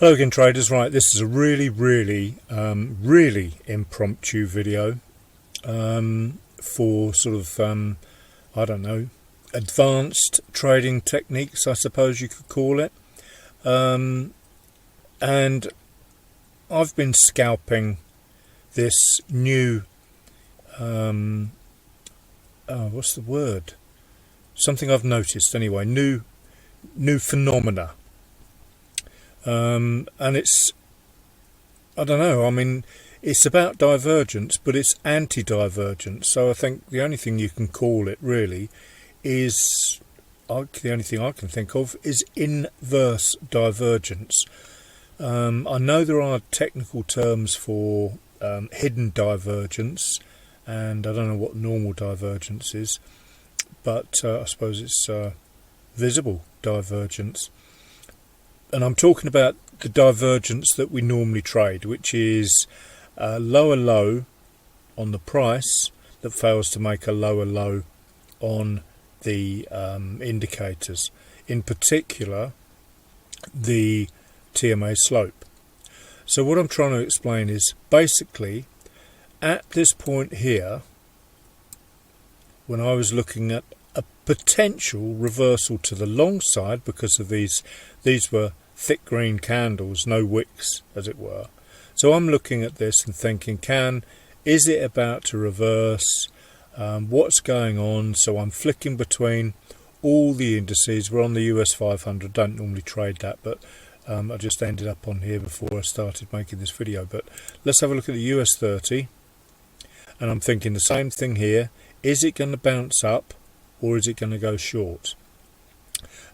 Hello again, traders. Right, this is a really impromptu video for sort of I don't know, advanced trading techniques, I suppose you could call it. And I've been scalping this new what's the word? Something I've noticed anyway. New phenomena. And it's, I don't know, I mean, it's about divergence, but it's anti-divergence. So I think the only thing you can call it really is, the only thing I can think of is inverse divergence. I know there are technical terms for hidden divergence, and I don't know what normal divergence is, but I suppose it's visible divergence. And I'm talking about the divergence that we normally trade, which is a lower low on the price that fails to make a lower low on the indicators, in particular the TMA slope. So what I'm trying to explain is basically at this point here, when I was looking at a potential reversal to the long side, because of these were thick green candles, no wicks as it were. So I'm looking at this and thinking, is it about to reverse? What's going on? So I'm flicking between all the indices. We're on the US 500, don't normally trade that, but I just ended up on here before I started making this video. But let's have a look at the US 30, and I'm thinking the same thing here. Is it going to bounce up or is it going to go short?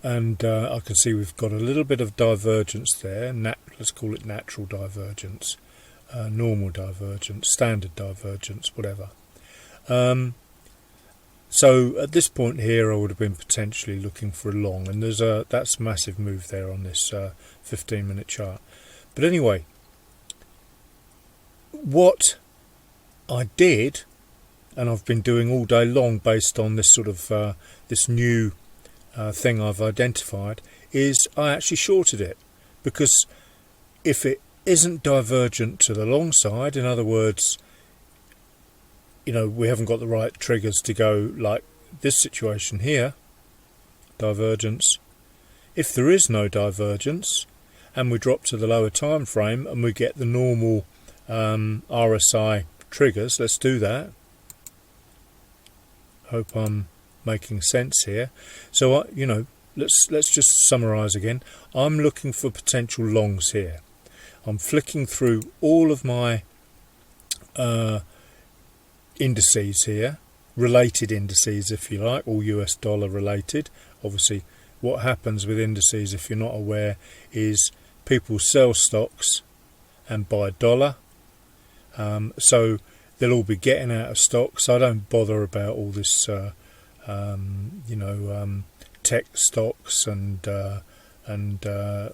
And I can see we've got a little bit of divergence there. Let's call it natural divergence, normal divergence, standard divergence, whatever. So at this point here, I would have been potentially looking for a long, and that's a massive move there on this 15-minute chart. But anyway, what I did, and I've been doing all day long based on this sort of this new thing I've identified, is I actually shorted it, because if it isn't divergent to the long side, in other words, you know, we haven't got the right triggers to go like this situation here, divergence. If there is no divergence and we drop to the lower time frame and we get the normal RSI triggers, let's do that. Hope I'm making sense here. So you know, let's just summarize again. I'm looking for potential longs here. I'm flicking through all of my indices here, related indices if you like, all US dollar related. Obviously what happens with indices, if you're not aware, is people sell stocks and buy dollar. So they'll all be getting out of stock, so I don't bother about all this tech stocks and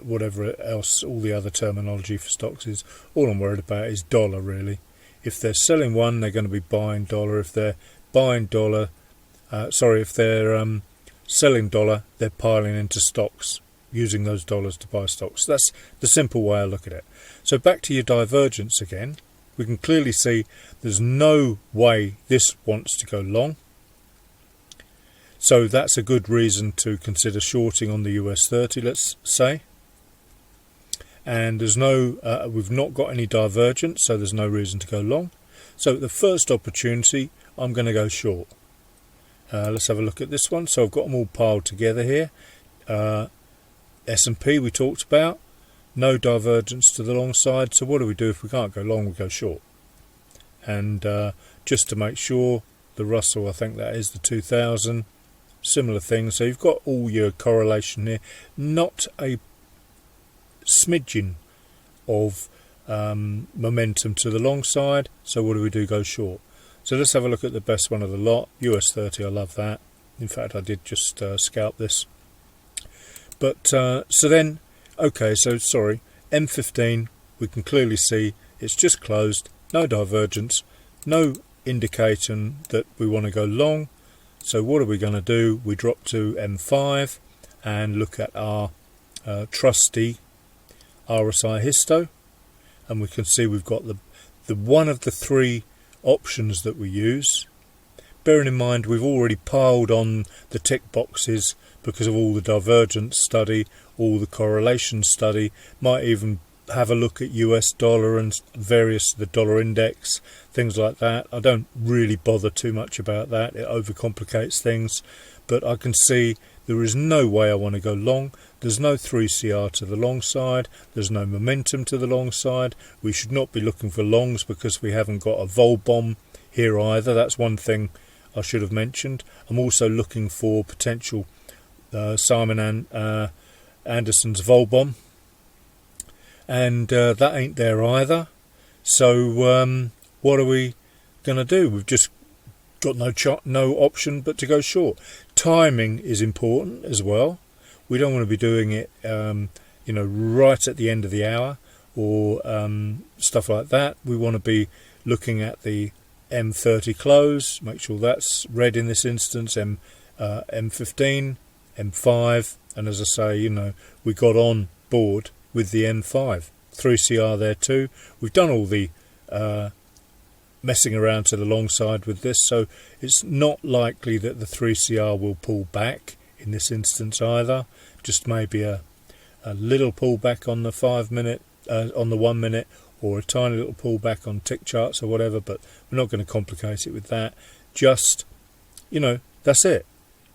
whatever else, all the other terminology for stocks is. All I'm worried about is dollar, really. If they're selling one, they're going to be buying dollar. If they're buying dollar, if they're selling dollar, they're piling into stocks, using those dollars to buy stocks. That's the simple way I look at it. So back to your divergence again. We can clearly see there's no way this wants to go long. So that's a good reason to consider shorting on the US 30, let's say. And there's no, we've not got any divergence, so there's no reason to go long. So the first opportunity, I'm going to go short. Let's have a look at this one. So I've got them all piled together here. S&P we talked about. No divergence to the long side. So what do we do if we can't go long? We go short. And just to make sure, the Russell, I think that is the 2000. Similar thing. So you've got all your correlation here. Not a smidgen of momentum to the long side. So what do we do? Go short. So let's have a look at the best one of the lot. US 30, I love that. In fact, I did just scalp this. But so then, okay, so sorry, M15, we can clearly see it's just closed. No divergence. No indicating that we want to go long. So what are we going to do? We drop to M5 and look at our trusty RSI histo, and we can see we've got the one of the three options that we use. Bearing in mind we've already piled on the tick boxes because of all the divergence study, all the correlation study, might even have a look at US dollar and the dollar index, things like that. I don't really bother too much about that, it overcomplicates things, but I can see there is no way I want to go long. There's no 3CR to the long side, there's no momentum to the long side. We should not be looking for longs because we haven't got a vol bomb here either. That's one thing I should have mentioned. I'm also looking for potential Simon Anderson's vol bomb, and that ain't there either. So what are we going to do? We've just got no option but to go short. Timing is important as well. We don't want to be doing it right at the end of the hour or stuff like that. We want to be looking at the M30 close, make sure that's red in this instance, M15, M5, and as I say, we got on board with the M5. 3CR there too. We've done all the messing around to the long side with this, so it's not likely that the 3CR will pull back in this instance either. Just maybe a little pullback on the 5 minute, on the 1 minute, or a tiny little pullback on tick charts or whatever, but we're not going to complicate it with that. Just, that's it.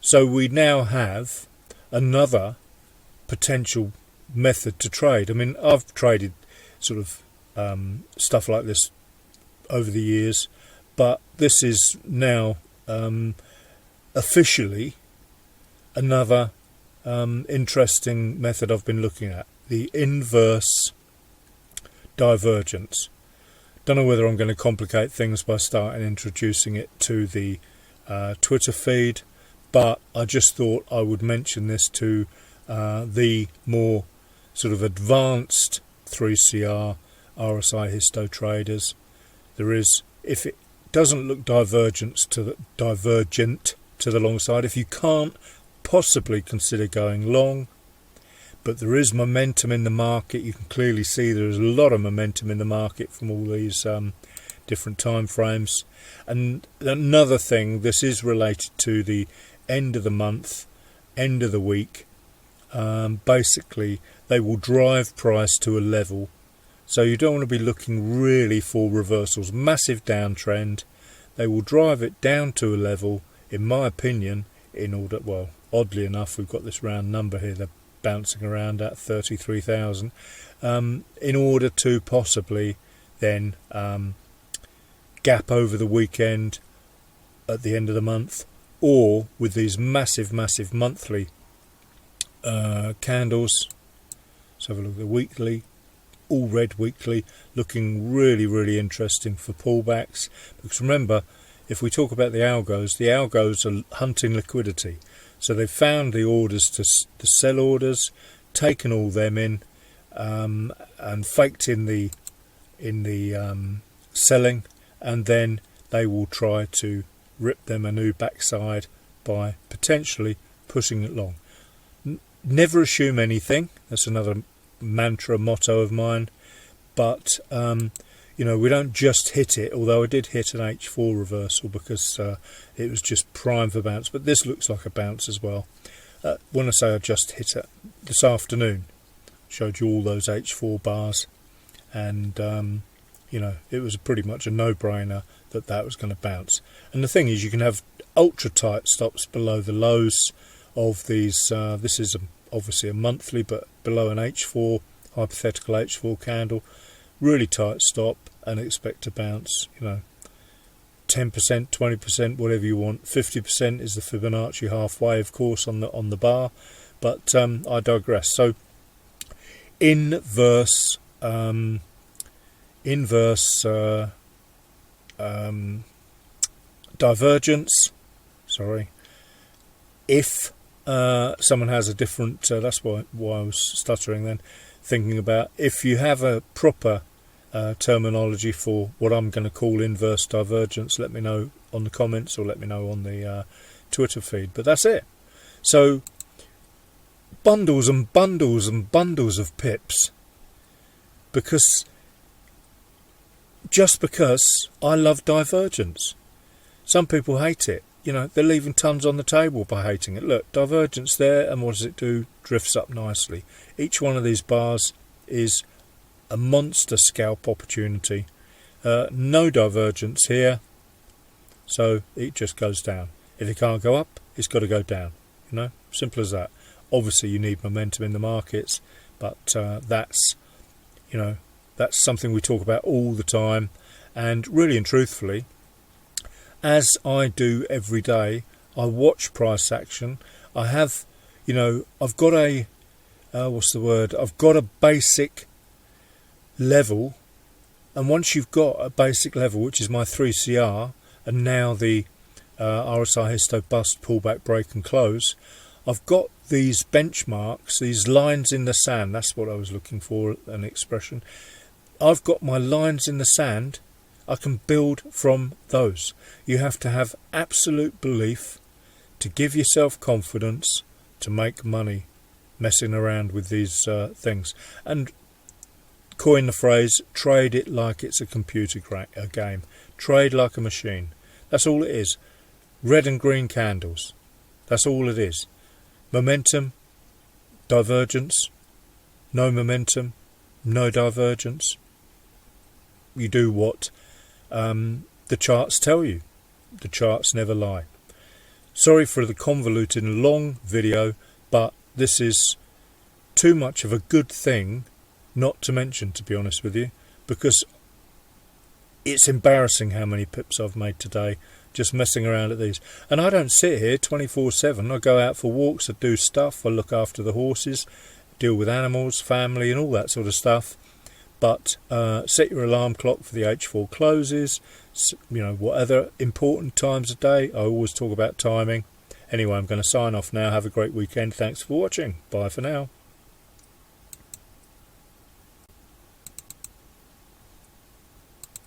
So we now have another potential method to trade. I mean, I've traded sort of stuff like this over the years, but this is now officially another interesting method I've been looking at, the inverse divergence. Don't know whether I'm going to complicate things by starting introducing it to the Twitter feed, but I just thought I would mention this to the more sort of advanced 3CR RSI histo traders. There is, if it doesn't look divergent to the long side, if you can't possibly consider going long, but there is momentum in the market. You can clearly see there is a lot of momentum in the market from all these different time frames. And another thing, this is related to the end of the month, end of the week. Basically, they will drive price to a level. So you don't want to be looking really for reversals. Massive downtrend. They will drive it down to a level, in my opinion, in order, well, oddly enough, we've got this round number here, they're bouncing around at 33,000, in order to possibly then gap over the weekend at the end of the month, or with these massive monthly candles. Let's have a look at the weekly, all red weekly, looking really interesting for pullbacks. Because remember, if we talk about the algos are hunting liquidity. So they've found the orders to sell orders, taken all them in, and faked in the selling, and then they will try to rip them a new backside by potentially pushing it long. Never assume anything. That's another mantra, motto of mine. But we don't just hit it, although I did hit an H4 reversal because it was just prime for bounce, but this looks like a bounce as well. When I say I just hit it this afternoon, showed you all those H4 bars, and it was pretty much a no-brainer that was going to bounce. And the thing is, you can have ultra tight stops below the lows of these. This is obviously a monthly, but below an H4, hypothetical H4 candle, really tight stop, and expect to bounce, 10%, 20%, whatever you want. 50% is the Fibonacci halfway, of course, on the bar, but I digress. So inverse divergence. Sorry, if someone has a different, that's why I was stuttering then, thinking about if you have a proper terminology for what I'm going to call inverse divergence, let me know on the comments or let me know on the Twitter feed. But that's it. So bundles and bundles and bundles of pips because I love divergence. Some people hate it. You know, they're leaving tons on the table by hating it. Look, divergence there, and what does it do? Drifts up nicely. Each one of these bars is a monster scalp opportunity. No divergence here, so it just goes down. If it can't go up, it's got to go down. You know, simple as that. Obviously, you need momentum in the markets, but that's something we talk about all the time. And really and truthfully, as I do every day, I watch price action. I have, I've got I've got a basic level, and once you've got a basic level, which is my 3CR, and now the RSI Histo bust, pullback, break and close, I've got these benchmarks, these lines in the sand. That's what I was looking for, an expression. I've got my lines in the sand. I can build from those. You have to have absolute belief to give yourself confidence to make money messing around with these things. And coin the phrase, trade it like it's a computer game. Trade like a machine. That's all it is. Red and green candles. That's all it is. Momentum, divergence, no momentum, no divergence. You do what the charts tell you. The charts never lie. Sorry for the convoluted and long video, but this is too much of a good thing not to mention, to be honest with you, because it's embarrassing how many pips I've made today just messing around at these. And I don't sit here 24/7. I go out for walks, I do stuff, I look after the horses, deal with animals, family and all that sort of stuff. But set your alarm clock for the H4 closes, what other important times of day. I always talk about timing. Anyway, I'm going to sign off now. Have a great weekend. Thanks for watching. Bye for now.